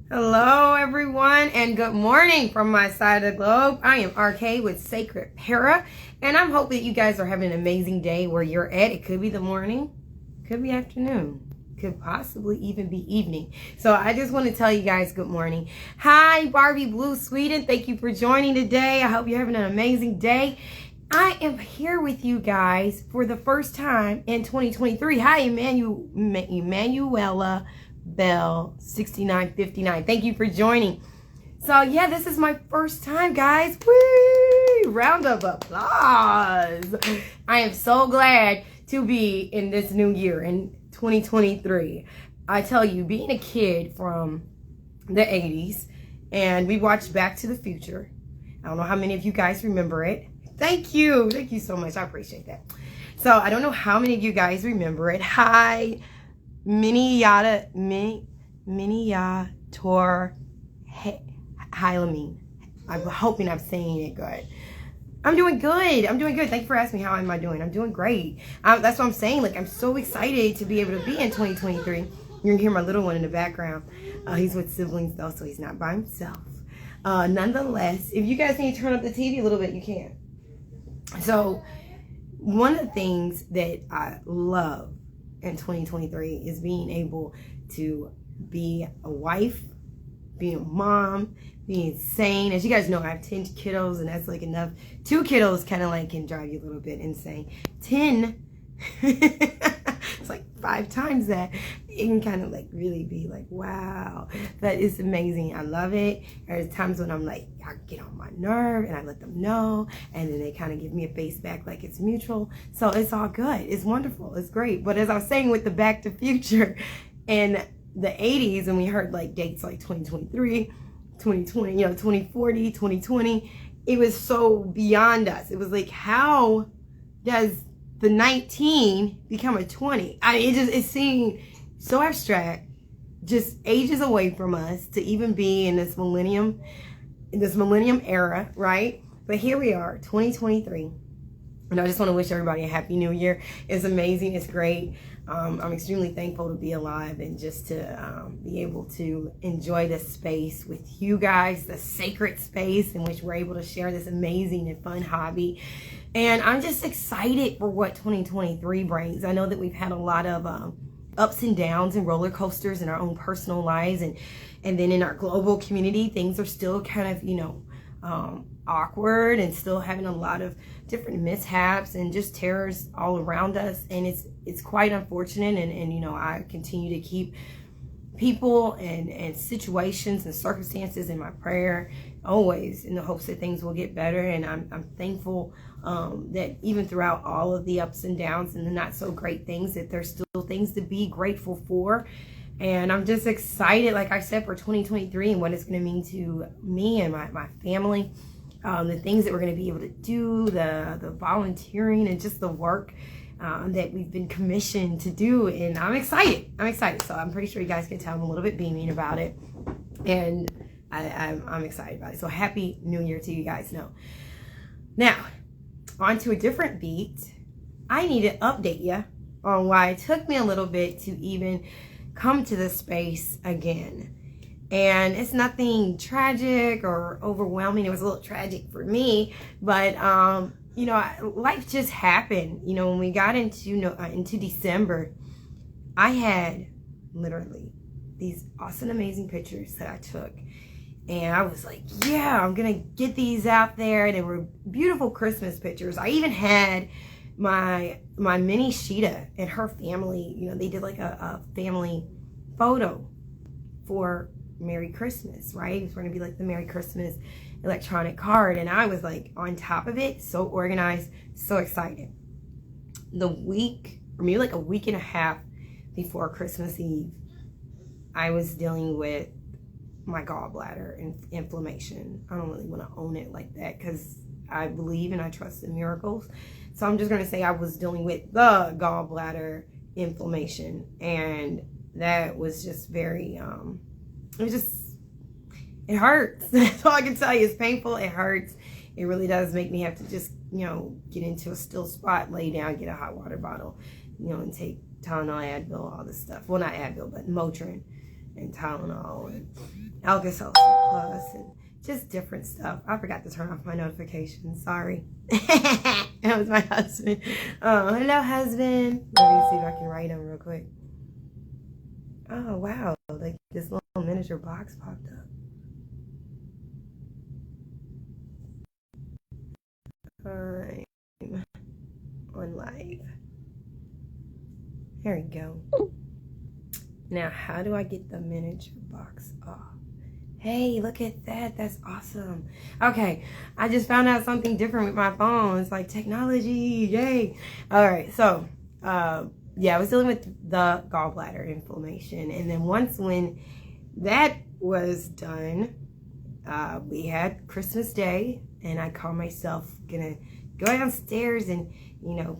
Hello everyone and good morning from my side of the globe. I am RK with Sacred Para, and I'm hoping that you guys are having an amazing day where you're at. It could be the morning, could be afternoon, could possibly even be evening. So I just want to tell you guys good morning. Hi Barbie Blue Sweden, thank you for joining today. I hope you're having an amazing day. I am here with you guys for the first time in 2023. Hi Emanuela Bell 6959, thank you for joining. So yeah, this is my first time, guys. Woo! Round of applause. I am so glad to be in this new year in 2023. I tell you, being a kid from the 80s, and we watched Back to the Future. I don't know how many of you guys remember it. Thank you so much. I appreciate that. So I don't know how many of you guys remember it. Hi Miniator Hylamine. I'm hoping I'm saying it good. I'm doing good. Thank you for asking me how am I doing. I'm doing great. That's what I'm saying. Like, I'm so excited to be able to be in 2023. You're gonna hear my little one in the background. He's with siblings though, so he's not by himself. Nonetheless, if you guys need to turn up the TV a little bit, you can. So one of the things that I love in 2023 is being able to be a wife, being a mom, being sane. As you guys know, I have 10 kiddos, and that's like enough. 2 kiddos kind of like can drive you a little bit insane. 10 it's like 5 times that. It can kind of like really be like, wow, that is amazing. I love it. There's times when I'm like, I get on my nerve and I let them know, and then they kind of give me a face back like it's mutual. So it's all good. It's wonderful. It's great. But as I was saying with the Back to Future in the 80s, and we heard like dates like 2023, 2020, 2040, 2020, it was so beyond us. It was like, how does the 19 become a 20? It seemed so abstract, just ages away from us to even be in this millennium era, right? But here we are, 2023. And I just want to wish everybody a happy new year. It's amazing. It's great. I'm extremely thankful to be alive and just to be able to enjoy this space with you guys, the sacred space in which we're able to share this amazing and fun hobby. And I'm just excited for what 2023 brings. I know that we've had a lot of ups and downs and roller coasters in our own personal lives, and then in our global community, things are still kind of, awkward, and still having a lot of different mishaps and just terrors all around us. And it's quite unfortunate, and I continue to keep people and situations and circumstances in my prayer, always in the hopes that things will get better. And I'm thankful that even throughout all of the ups and downs and the not so great things, that there's still things to be grateful for. And I'm just excited, like I said, for 2023 and what it's going to mean to me and my family. The things that we're going to be able to do, the volunteering, and just the work that we've been commissioned to do. And I'm excited. So I'm pretty sure you guys can tell I'm a little bit beaming about it. And I'm excited about it. So happy new year to you guys. Now, on to a different beat. I need to update you on why it took me a little bit to even come to this space again. And it's nothing tragic or overwhelming. It was a little tragic for me, but life just happened. When we got into December, I had literally these awesome, amazing pictures that I took, and I was like, yeah, I'm gonna get these out there. They were beautiful Christmas pictures. I even had my mini Sheeta and her family. They did like a family photo for Merry Christmas, right? It's going to be like the Merry Christmas electronic card, and I was like on top of it, so organized, so excited. The week, or maybe like a week and a half before Christmas Eve, I was dealing with my gallbladder and inflammation. I don't really want to own it like that because I believe and I trust in miracles. So I'm just going to say I was dealing with the gallbladder inflammation, and that was just very it hurts. That's all I can tell you. It's painful. It hurts. It really does make me have to just, get into a still spot, lay down, get a hot water bottle, and take Tylenol, Advil, all this stuff. Well, not Advil, but Motrin. and Tylenol and Alka-Seltzer Plus and just different stuff. I forgot to turn off my notifications. Sorry. That was my husband. Oh, hello, husband. Let me see if I can write him real quick. Oh, wow. Like this little miniature box popped up. I'm on live. There we go. Now, how do I get the miniature box off? Hey, look at that. That's awesome. Okay, I just found out something different with my phone. It's like technology. Yay. All right, so, yeah, I was dealing with the gallbladder inflammation. And then when that was done, we had Christmas Day. And I called myself gonna go downstairs and,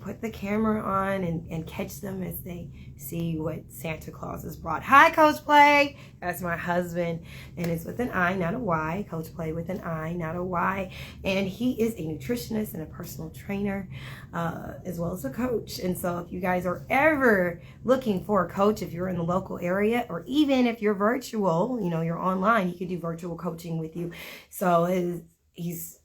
put the camera on and catch them as they see what Santa Claus has brought. Hi, Coach Play. That's my husband. And it's with an I, not a Y. Coach Play with an I, not a Y. And he is a nutritionist and a personal trainer, as well as a coach. And so if you guys are ever looking for a coach, if you're in the local area, or even if you're virtual, you're online, he could do virtual coaching with you. So he's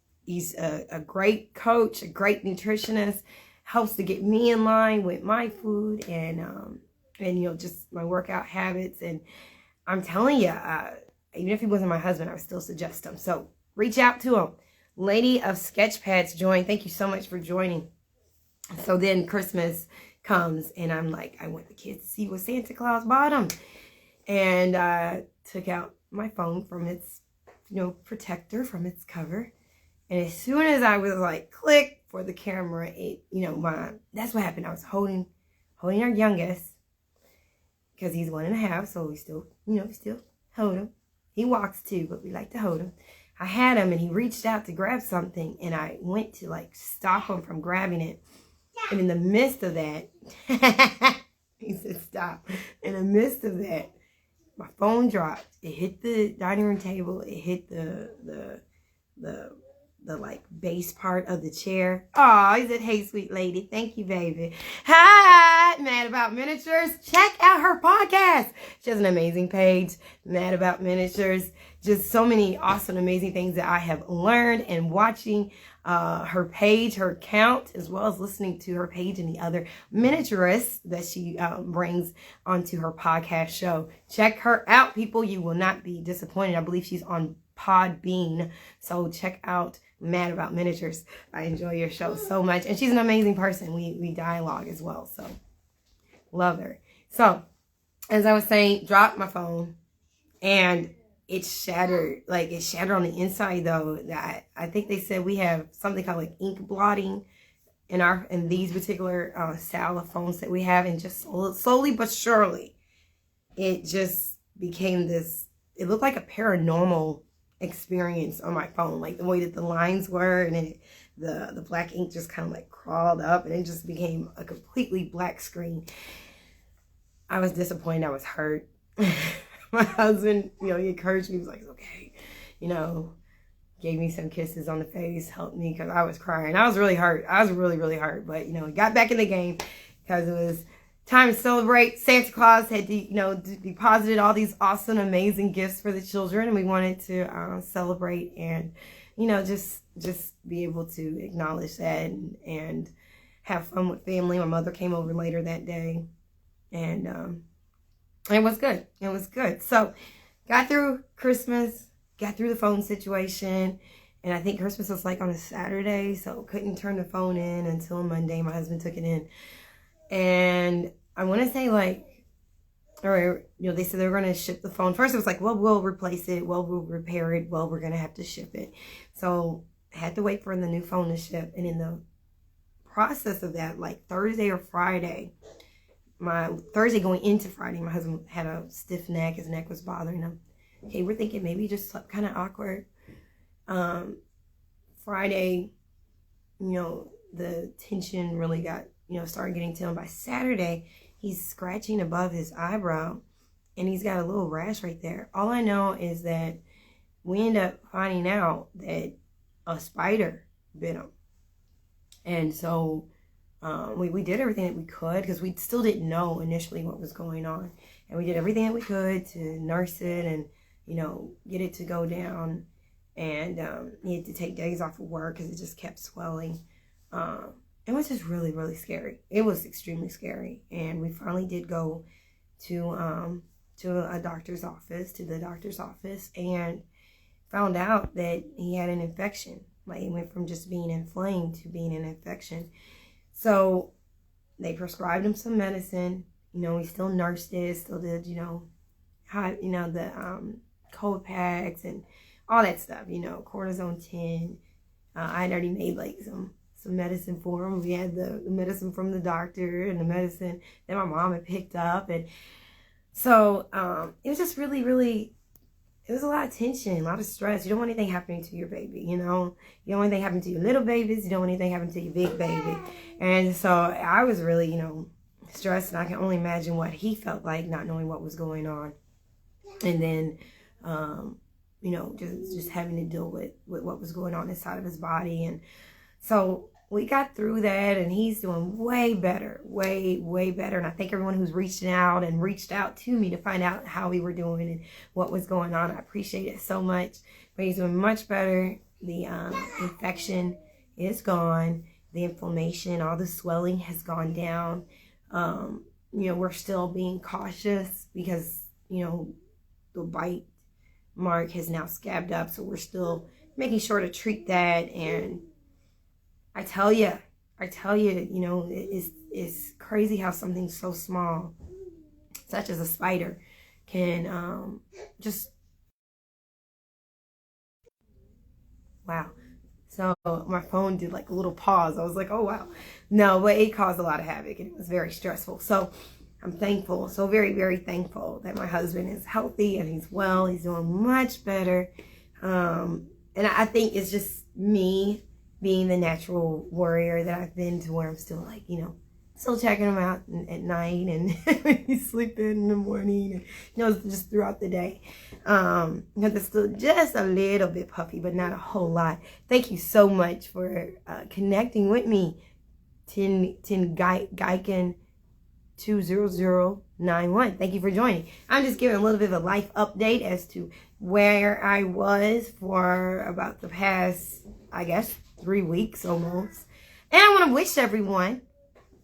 a great coach, a great nutritionist, helps to get me in line with my food and just my workout habits. And I'm telling you, even if he wasn't my husband, I would still suggest him. So reach out to him. Lady of Sketchpads joined. Thank you so much for joining. So then Christmas comes and I'm like, I want the kids to see what Santa Claus bought them. And I took out my phone from its, protector, from its cover. And as soon as I was like, click for the camera, that's what happened. I was holding our youngest because he's 1.5. So we still, still hold him. He walks too, but we like to hold him. I had him and he reached out to grab something and I went to like stop him from grabbing it. And in the midst of that, he said, stop. In the midst of that, my phone dropped. It hit the dining room table. It hit the like base part of the chair. Oh, he said, hey, sweet lady. Thank you, baby. Hi, Mad About Miniatures. Check out her podcast. She has an amazing page, Mad About Miniatures. Just so many awesome, amazing things that I have learned and watching her page, her account, as well as listening to her page and the other miniaturists that she brings onto her podcast show. Check her out, people. You will not be disappointed. I believe she's on Podbean. So check out Mad About Miniatures. I enjoy your show so much. And she's an amazing person. We dialogue as well. So love her. So as I was saying, dropped my phone and it shattered. Like it shattered on the inside though. That I think they said we have something called like ink blotting in these particular style of phones that we have. And just slowly but surely it just became this, it looked like a paranormal experience on my phone, like the way that the lines were, and then the black ink just kind of like crawled up and it just became a completely black screen. I was disappointed. I was hurt. My husband, he encouraged me. He was like, okay, gave me some kisses on the face, helped me because I was crying. I was really hurt. I was really, really hurt. But, he got back in the game because it was time to celebrate. Santa Claus had, deposited all these awesome, amazing gifts for the children. And we wanted to celebrate and, just be able to acknowledge that and have fun with family. My mother came over later that day. And it was good. It was good. So got through Christmas, got through the phone situation. And I think Christmas was like on a Saturday. So couldn't turn the phone in until Monday. My husband took it in. And I want to say they said they were going to ship the phone. First it was like, well, we'll replace it. Well, we'll repair it. Well, we're going to have to ship it. So I had to wait for the new phone to ship. And in the process of that, like Thursday or Friday, Thursday going into Friday, my husband had a stiff neck. His neck was bothering him. Okay, we're thinking maybe he just slept kind of awkward. Friday, the tension really got, started getting to him. By Saturday, he's scratching above his eyebrow and he's got a little rash right there. All I know is that we end up finding out that a spider bit him. And so we did everything that we could because we still didn't know initially what was going on. And we did everything that we could to nurse it and, you know, get it to go down. And he had to take days off of work because it just kept swelling. It was just really, really scary. It was extremely scary. And we finally did go to the doctor's office, and found out that he had an infection. Like, it went from just being inflamed to being an infection. So they prescribed him some medicine. You know, he still nursed it, still did, you know, the cold packs and all that stuff, you know, cortisone 10. I had already made like some medicine for him. We had the medicine from the doctor and the medicine that my mom had picked up. And so it was just really, really, it was a lot of tension, a lot of stress. You don't want anything happening to your baby, you know. You don't want anything happening to your little babies. You don't want anything happening to your big baby. And so I was really, you know, stressed. And I can only imagine what he felt like not knowing what was going on. And then, you know, just having to deal with what was going on inside of his body. And so we got through that, and he's doing way better, way, way better. And I thank everyone who's reached out to me to find out how we were doing and what was going on. I appreciate it so much. But he's doing much better. The infection is gone. The inflammation, all the swelling has gone down. You know, we're still being cautious because, you know, the bite mark has now scabbed up. So we're still making sure to treat that. And I tell you, you know, it's crazy how something so small, such as a spider, can just, wow. So my phone did like a little pause. I was like, oh, wow. No, but it caused a lot of havoc, and it was very stressful. So I'm thankful, so very, very thankful that my husband is healthy and he's well. He's doing much better. And I think it's just me being the natural warrior that I've been, to where I'm still like, you know, still checking him out at night, and he's sleeping in the morning, and, you know, just throughout the day. Because it's still just a little bit puffy, but not a whole lot. Thank you so much for connecting with me. Tin Geiken 20091. Thank you for joining. I'm just giving a little bit of a life update as to where I was for about the past, I guess, 3 weeks almost. And I want to wish everyone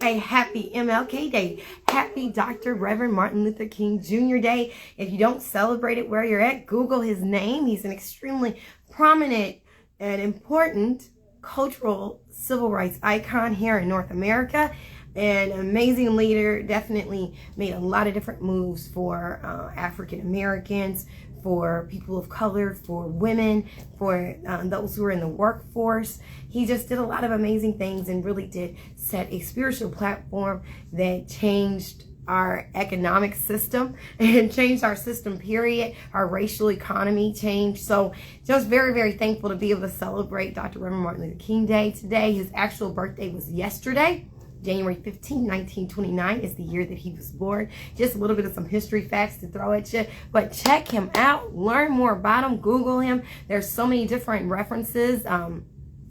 a happy MLK Day. Happy Dr. Reverend Martin Luther King Jr. Day. If you don't celebrate it where you're at, Google his name. He's an extremely prominent and important cultural civil rights icon here in North America. An amazing leader, definitely made a lot of different moves for African Americans, for people of color, for women, for those who are in the workforce. He just did a lot of amazing things and really did set a spiritual platform that changed our economic system and changed our system, period. Our racial economy changed. So just very, very thankful to be able to celebrate Dr. Reverend Martin Luther King Day today. His actual birthday was yesterday. January 15, 1929 is the year that he was born. Just a little bit of some history facts to throw at you. But check him out. Learn more about him. Google him. There's so many different references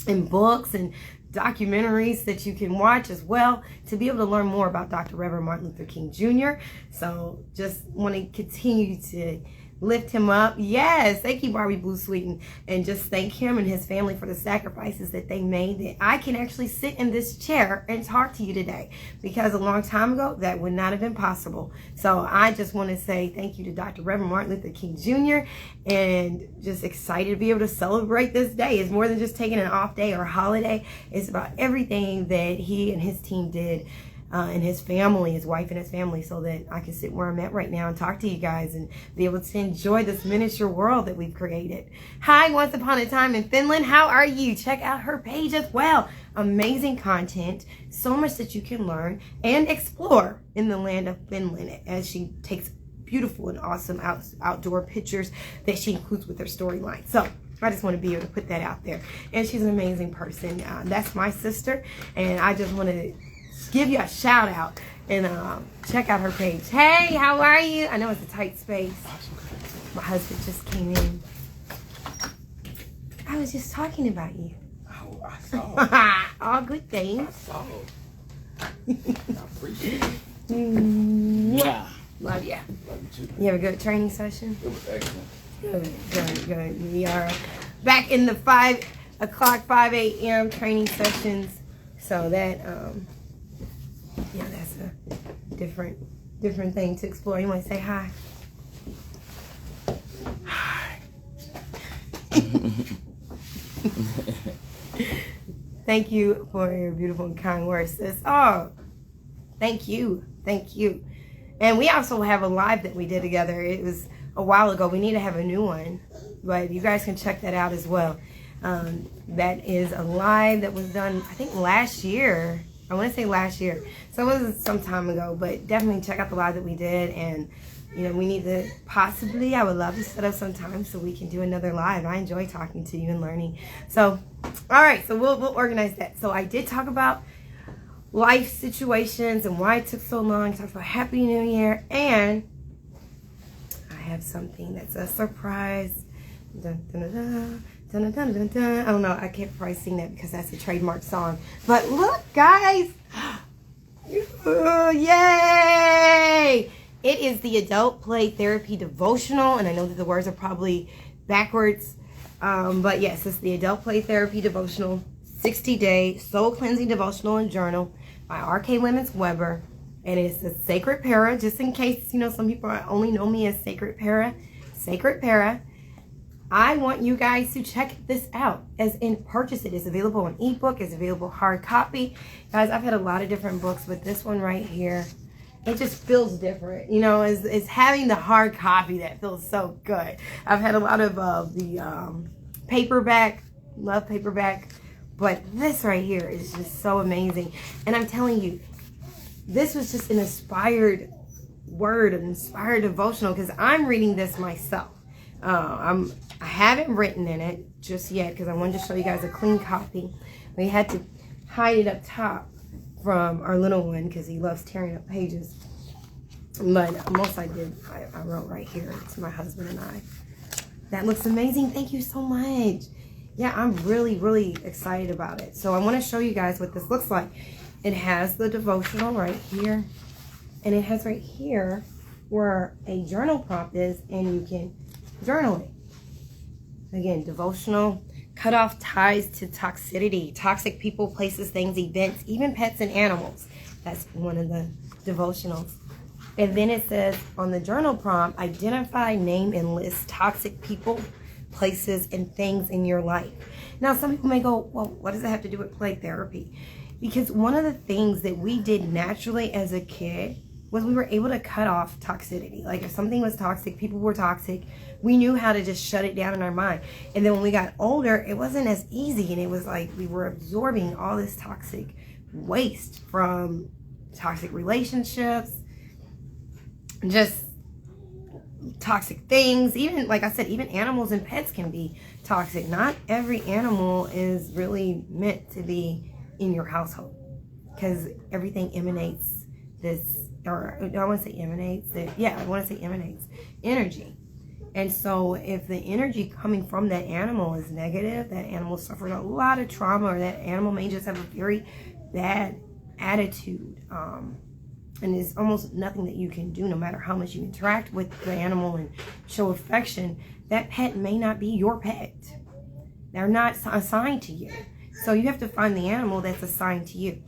in books and documentaries that you can watch as well to be able to learn more about Dr. Reverend Martin Luther King Jr. So just want to continue to lift him up. Yes, thank you, Barbie Blue Sweeten, and just thank him and his family for the sacrifices that they made, that I can actually sit in this chair and talk to you today, because a long time ago that would not have been possible. So I just want to say thank you to Dr. Reverend Martin Luther King Jr. and just excited to be able to celebrate this day. It's more than just taking an off day or a holiday. It's about everything that he and his team did, and his family, his wife and his family, so that I can sit where I'm at right now and talk to you guys and be able to enjoy this miniature world that we've created. Hi, Once Upon a Time in Finland. How are you? Check out her page as well. Amazing content. So much that you can learn and explore in the land of Finland, as she takes beautiful and awesome outdoor pictures that she includes with her storyline. So I just want to be able to put that out there. And she's an amazing person. That's my sister, and I just want to give you a shout out and check out her page. Hey, how are you? I know it's a tight space. My husband just came in. I was just talking about you. Oh, I saw. All good things. I saw. I appreciate it. Yeah. Love ya. Love you too. You have a good training session? It was excellent. Good. We are back in the 5 o'clock, 5 a.m. training sessions. So that, yeah, that's a different thing to explore. You want to say hi? Hi. Thank you for your beautiful and kind words, sis. Oh, thank you. And we also have a live that we did together. It was a while ago. We need to have a new one, but you guys can check that out as well. That is a live that was done, I think, last year. I want to say last year. So it was some time ago, but definitely check out the live that we did. And, you know, we need to possibly, I would love to set up some time so we can do another live. I enjoy talking to you and learning. So, all right, so we'll organize that. So I did talk about life situations and why it took so long. I talked about Happy New Year, and I have something that's a surprise. Dun, dun, dun, dun. Dun, dun, dun, dun. I don't know, I can't probably sing that because that's a trademark song. But look, guys. Yay! It is the Adult Play Therapy Devotional, and I know that the words are probably backwards. But yes, it's the Adult Play Therapy Devotional 60-Day Soul Cleansing Devotional and Journal by R.K. Lemons Weber. And it's a Sacred Para, just in case, you know, some people only know me as Sacred Para. Sacred Para. I want you guys to check this out, as in purchase it. It's available in ebook, it's available hard copy. Guys, I've had a lot of different books, but this one right here, it just feels different. You know, it's having the hard copy that feels so good. I've had a lot of the paperback, love paperback, but this right here is just so amazing. And I'm telling you, this was just an inspired word, an inspired devotional, because I'm reading this myself. I haven't written in it just yet because I wanted to show you guys a clean copy. We had to hide it up top from our little one because he loves tearing up pages. But most I did, I wrote right here. It's my husband and I. That looks amazing. Thank you so much. Yeah, I'm really excited about it. So I want to show you guys what this looks like. It has the devotional right here. And it has right here where a journal prompt is, and you can journal it. Again, devotional, cut off ties to toxicity, toxic people, places, things, events, even pets and animals. That's one of the devotionals. And then it says on the journal prompt, identify, name, and list toxic people, places, and things in your life. Now, some people may go, well, what does it have to do with play therapy? Because one of the things that we did naturally as a kid was we were able to cut off toxicity. Like if something was toxic, people were toxic, we knew how to just shut it down in our mind. And then when we got older, it wasn't as easy, and it was like we were absorbing all this toxic waste from toxic relationships, just toxic things. Even, like I said, even animals and pets can be toxic. Not every animal is really meant to be in your household, because everything emanates this, or I want to say emanates, yeah, I want to say emanates energy. And so if the energy coming from that animal is negative, that animal suffered a lot of trauma, or that animal may just have a very bad attitude, and there's almost nothing that you can do, no matter how much you interact with the animal and show affection, that pet may not be your pet. They're not assigned to you. So you have to find the animal that's assigned to you.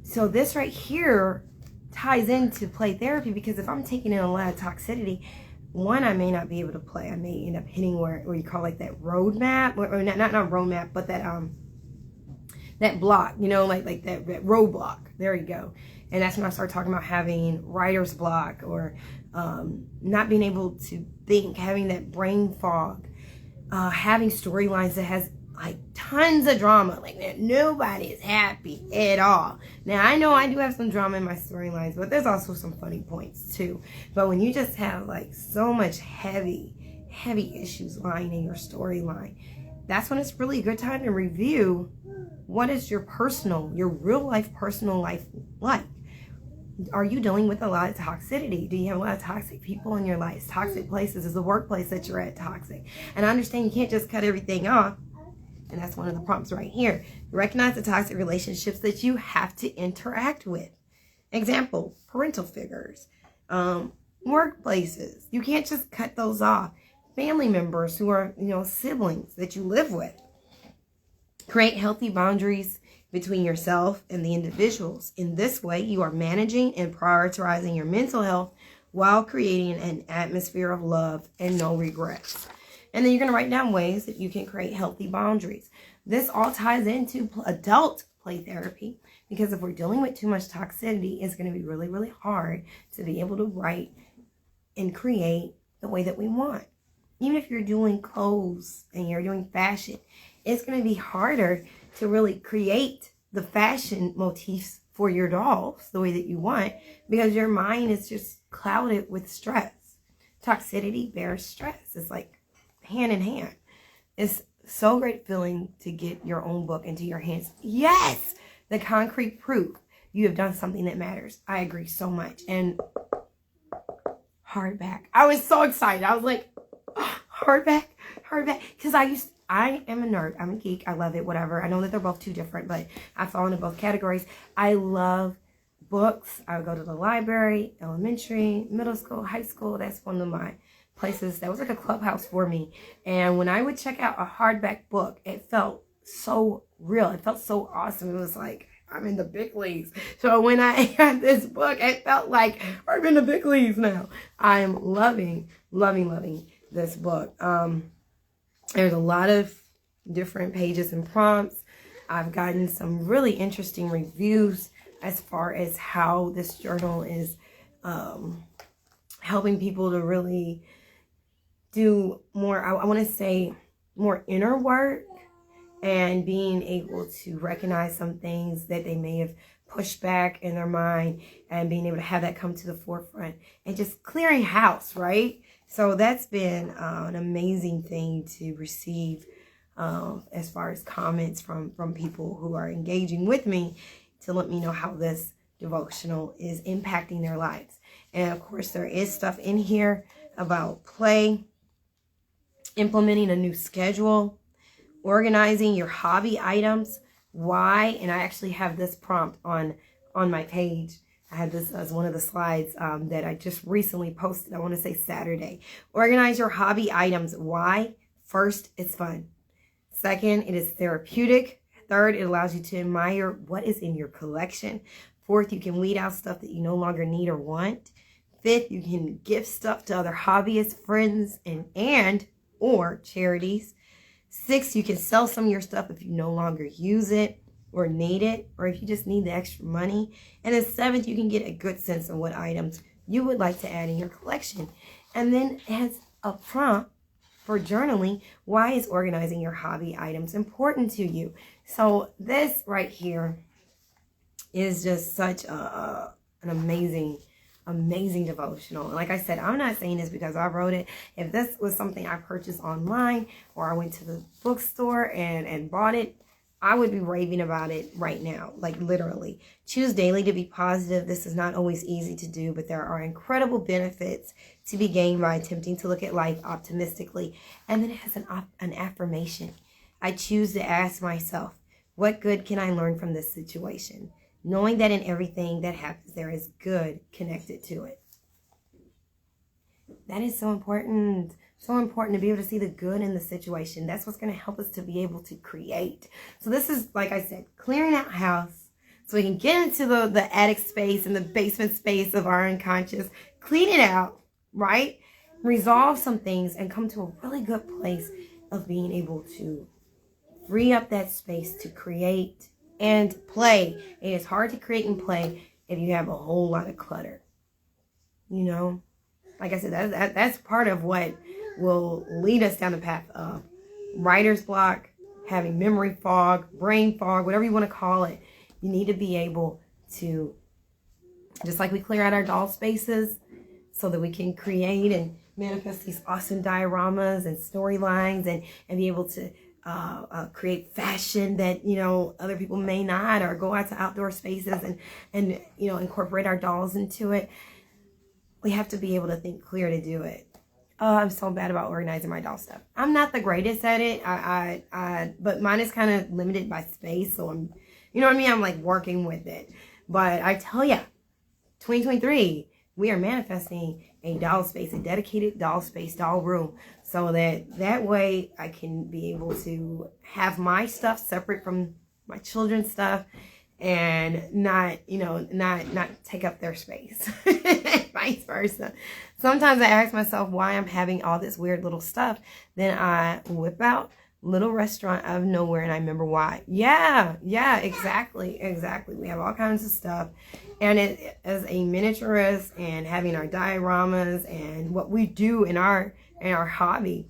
So this right here ties into play therapy, because if I'm taking in a lot of toxicity, one, I may not be able to play. I may end up hitting where you call like that roadmap, or not roadmap, but that block, you know, like that roadblock. There you go. And that's when I start talking about having writer's block, or not being able to think, having that brain fog, having storylines that has like tons of drama, like that nobody is happy at all. Now I know I do have some drama in my storylines, but there's also some funny points too. But when you just have like so much heavy issues lying in your storyline, that's when it's really a good time to review what is your real life personal life like. Are you dealing with a lot of toxicity? Do you have a lot of toxic people in your life? Toxic places? Is the workplace that you're at toxic? And I understand you can't just cut everything off. And that's one of the prompts right here. Recognize the toxic relationships that you have to interact with. Example, parental figures. Workplaces, you can't just cut those off. Family members who are, siblings that you live with. Create healthy boundaries between yourself and the individuals. In this way, you are managing and prioritizing your mental health while creating an atmosphere of love and no regrets. And then you're going to write down ways that you can create healthy boundaries. This all ties into adult play therapy, because if we're dealing with too much toxicity, it's going to be really, really hard to be able to write and create the way that we want. Even if you're doing clothes and you're doing fashion, it's going to be harder to really create the fashion motifs for your dolls the way that you want, because your mind is just clouded with stress. Toxicity bears stress. It's like hand in hand. It's so great feeling to get your own book into your hands. Yes, the concrete proof you have done something that matters. I agree so much. And hardback. I was so excited. I was like, oh, hardback, because I am a nerd. I'm a geek. I love it, whatever. I know that they're both too different, but I fall into both categories. I love books. I would go to the library, elementary, middle school, high school. That's one of my places. That was like a clubhouse for me. And when I would check out a hardback book, it felt so real. It felt so awesome. It was like, I'm in the big leagues. So when I had this book, it felt like I'm in the big leagues now. I am loving this book. There's a lot of different pages and prompts. I've gotten some really interesting reviews as far as how this journal is helping people to really do more, I want to say, more inner work, and being able to recognize some things that they may have pushed back in their mind, and being able to have that come to the forefront, and just clearing house, right? So that's been an amazing thing to receive as far as comments from people who are engaging with me to let me know how this devotional is impacting their lives. And of course, there is stuff in here about play, implementing a new schedule, organizing your hobby items, why, and I actually have this prompt on my page. I had this as one of the slides that I just recently posted. I want to say Saturday. Organize your hobby items. Why? First, it's fun. Second, it is therapeutic. Third, it allows you to admire what is in your collection. Fourth, you can weed out stuff that you no longer need or want. Fifth, you can gift stuff to other hobbyists, friends, and or charities. Sixth, you can sell some of your stuff if you no longer use it or need it, or if you just need the extra money. And then seventh, you can get a good sense of what items you would like to add in your collection. And then as a prompt for journaling, why is organizing your hobby items important to you? So this right here is just such an amazing devotional. And like I said, I'm not saying this because I wrote it. If this was something I purchased online, or I went to the bookstore and bought it, I would be raving about it right now, like literally. Choose daily to be positive. This is not always easy to do, but there are incredible benefits to be gained by attempting to look at life optimistically. And then it has an affirmation. I choose to ask myself, what good can I learn from this situation? Knowing that in everything that happens, there is good connected to it. That is so important. So important to be able to see the good in the situation. That's what's going to help us to be able to create. So this is, like I said, clearing out house so we can get into the attic space and the basement space of our unconscious. Clean it out, right? Resolve some things and come to a really good place of being able to free up that space to create and play. It is hard to create and play if you have a whole lot of clutter. You know, like I said, that's part of what will lead us down the path of writer's block, having memory fog, brain fog, whatever you want to call it. You need to be able to, just like we clear out our doll spaces so that we can create and manifest these awesome dioramas and storylines, and be able to create fashion that, you know, other people may not, or go out to outdoor spaces and you know, incorporate our dolls into it. We have to be able to think clear to do it. I'm so bad about organizing my doll stuff. I'm not the greatest at it. But mine is kind of limited by space, so I'm, you know what I mean? I'm like working with it. But I tell ya, 2023, we are manifesting a doll space, a dedicated doll space, doll room, so that way I can be able to have my stuff separate from my children's stuff and not take up their space. Vice versa. Sometimes I ask myself why I'm having all this weird little stuff. Then I whip out little restaurant out of nowhere and I remember why. Yeah, exactly. We have all kinds of stuff. And it, as a miniaturist and having our dioramas and what we do in our hobby,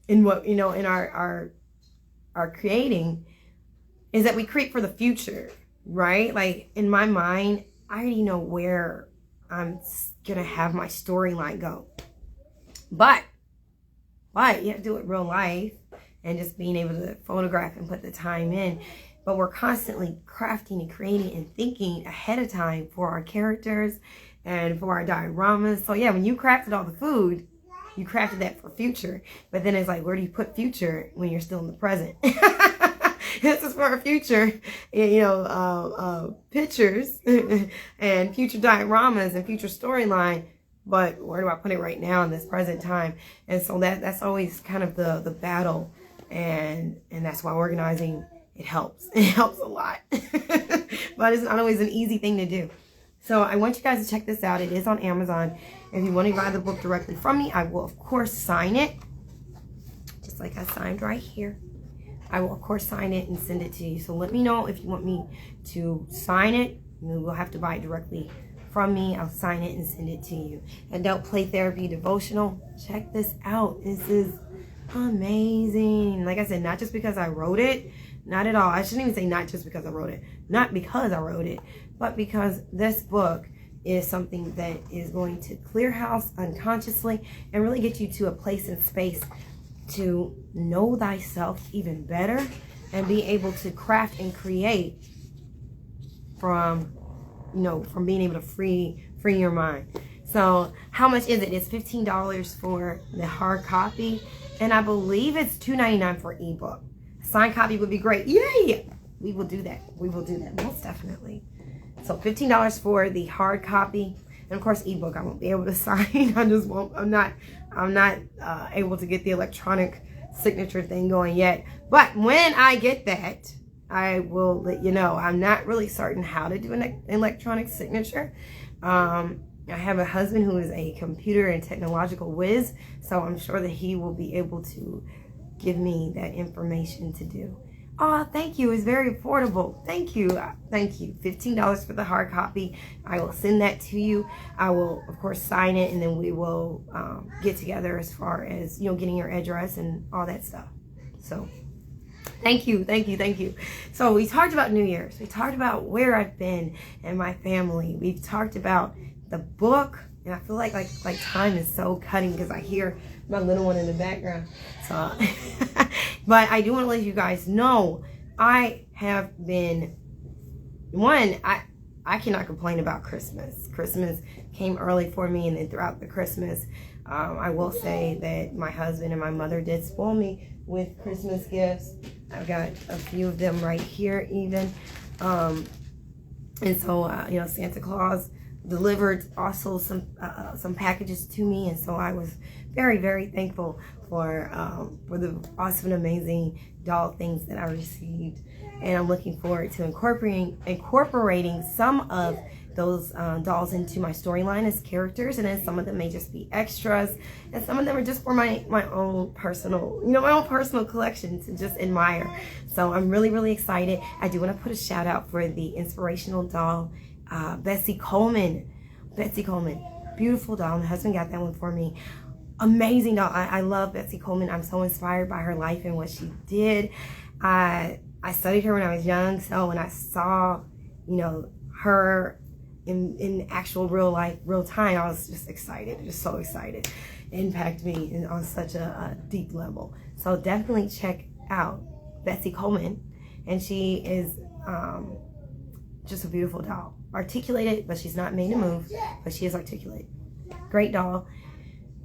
in what, in our creating, is that we create for the future, right? Like in my mind, I already know where I'm gonna have my storyline go. But you have to do it real life and just being able to photograph and put the time in. But we're constantly crafting and creating and thinking ahead of time for our characters and for our dioramas. So yeah, when you crafted all the food, you crafted that for future. But then it's like, where do you put future when you're still in the present? This is for our future, pictures and future dioramas and future storyline. But where do I put it right now in this present time? And so that's always kind of the battle. And that's why organizing, it helps. It helps a lot. But it's not always an easy thing to do. So I want you guys to check this out. It is on Amazon. If you want to buy the book directly from me, I will, of course, sign it. Just like I signed right here. I will, of course, sign it and send it to you. So let me know if you want me to sign it. You will have to buy it directly from me. I'll sign it and send it to you. Adult Play Therapy Devotional. Check this out. This is amazing. Like I said, not just because I wrote it. Not at all. I shouldn't even say not just because I wrote it. Not because I wrote it. But because this book is something that is going to clear house unconsciously and really get you to a place and space to know thyself even better and be able to craft and create from being able to free your mind. So how much is it? It's $15 for the hard copy, and I believe it's $2.99 for ebook. A signed copy would be great. Yay! We will do that. We will do that most definitely. So $15 for the hard copy, and of course ebook I won't be able to sign. I'm not able to get the electronic signature thing going yet. But when I get that, I will let you know. I'm not really certain how to do an electronic signature. I have a husband who is a computer and technological whiz, so I'm sure that he will be able to give me that information to do. Oh, thank you. It's very affordable. Thank you. Thank you. $15 for the hard copy. I will send that to you. I will, of course, sign it, and then we will get together as far as, getting your address and all that stuff. So thank you. So we talked about New Year's. We talked about where I've been and my family. We've talked about the book, and I feel like time is so cutting because I hear my little one in the background. So, but I do want to let you guys know I have been I cannot complain about Christmas. Christmas came early for me, and then throughout the Christmas, I will say that my husband and my mother did spoil me with Christmas gifts. I've got a few of them right here even. And so, Santa Claus delivered also some packages to me, and so I was very, very thankful for the awesome and amazing doll things that I received. And I'm looking forward to incorporating some of those dolls into my storyline as characters, and then some of them may just be extras, and some of them are just for my own personal, my own personal collection to just admire. So I'm really, really excited. I do want to put a shout out for the inspirational doll, Bessie Coleman. Beautiful doll. My husband got that one for me. Amazing doll. I love Bessie Coleman. I'm so inspired by her life and what she did. I studied her when I was young, so when I saw, her in actual real life, real time, I was just excited, just so excited. It impacted me on such a deep level. So definitely check out Bessie Coleman, and she is just a beautiful doll. Articulated, but she's not made to move, but she is articulate. Great doll.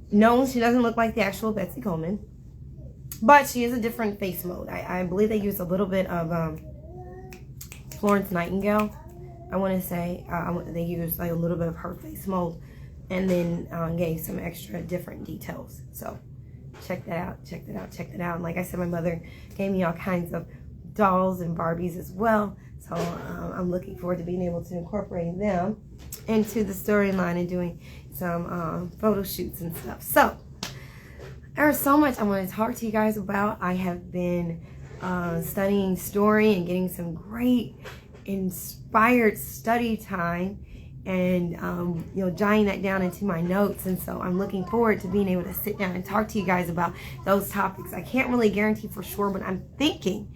No, she doesn't look like the actual Bessie Coleman, but she is a different face mode. I believe they use a little bit of Florence Nightingale. I want to say they use like a little bit of her face mold and then gave some extra different details. So check that out, check that out, check that out. And like I said, my mother gave me all kinds of dolls and Barbies as well. So I'm looking forward to being able to incorporate them into the storyline and doing some photo shoots and stuff. So there's so much I want to talk to you guys about. I have been studying story and getting some great inspired study time, and you know, jotting that down into my notes. And so I'm looking forward to being able to sit down and talk to you guys about those topics. I can't really guarantee for sure, but I'm thinking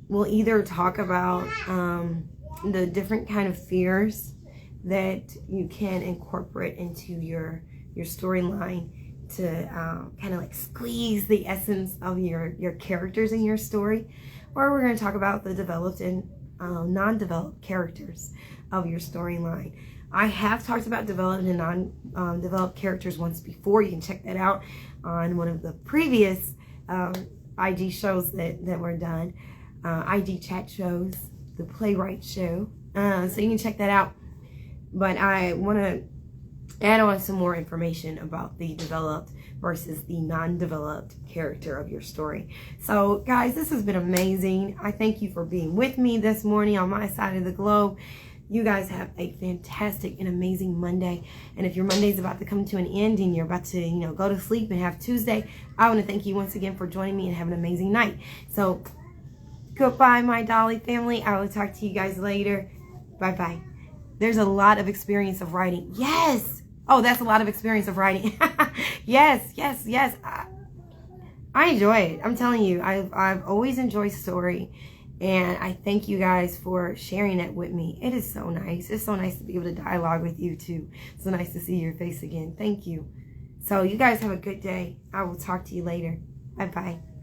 we'll either talk about the different kind of fears that you can incorporate into your storyline to kind of like squeeze the essence of your characters in your story, or we're going to talk about the developed and non-developed characters of your storyline. I have talked about developed and non-developed characters once before. You can check that out on one of the previous IG shows that were done, IG chat shows, the Playwright show. So you can check that out. But I want to add on some more information about the developed versus the non-developed character of your story. So guys, this has been amazing. I thank you for being with me this morning on my side of the globe. You guys have a fantastic and amazing Monday. And if your Monday is about to come to an end and you're about to, you know, go to sleep and have Tuesday, I want to thank you once again for joining me and have an amazing night. So goodbye, my Dolly family. I will talk to you guys later. Bye-bye. There's a lot of experience of writing. Yes. Oh, that's a lot of experience of writing. Yes. I enjoy it. I'm telling you, I've always enjoyed story. And I thank you guys for sharing that with me. It is so nice. It's so nice to be able to dialogue with you too. It's so nice to see your face again. Thank you. So you guys have a good day. I will talk to you later. Bye-bye.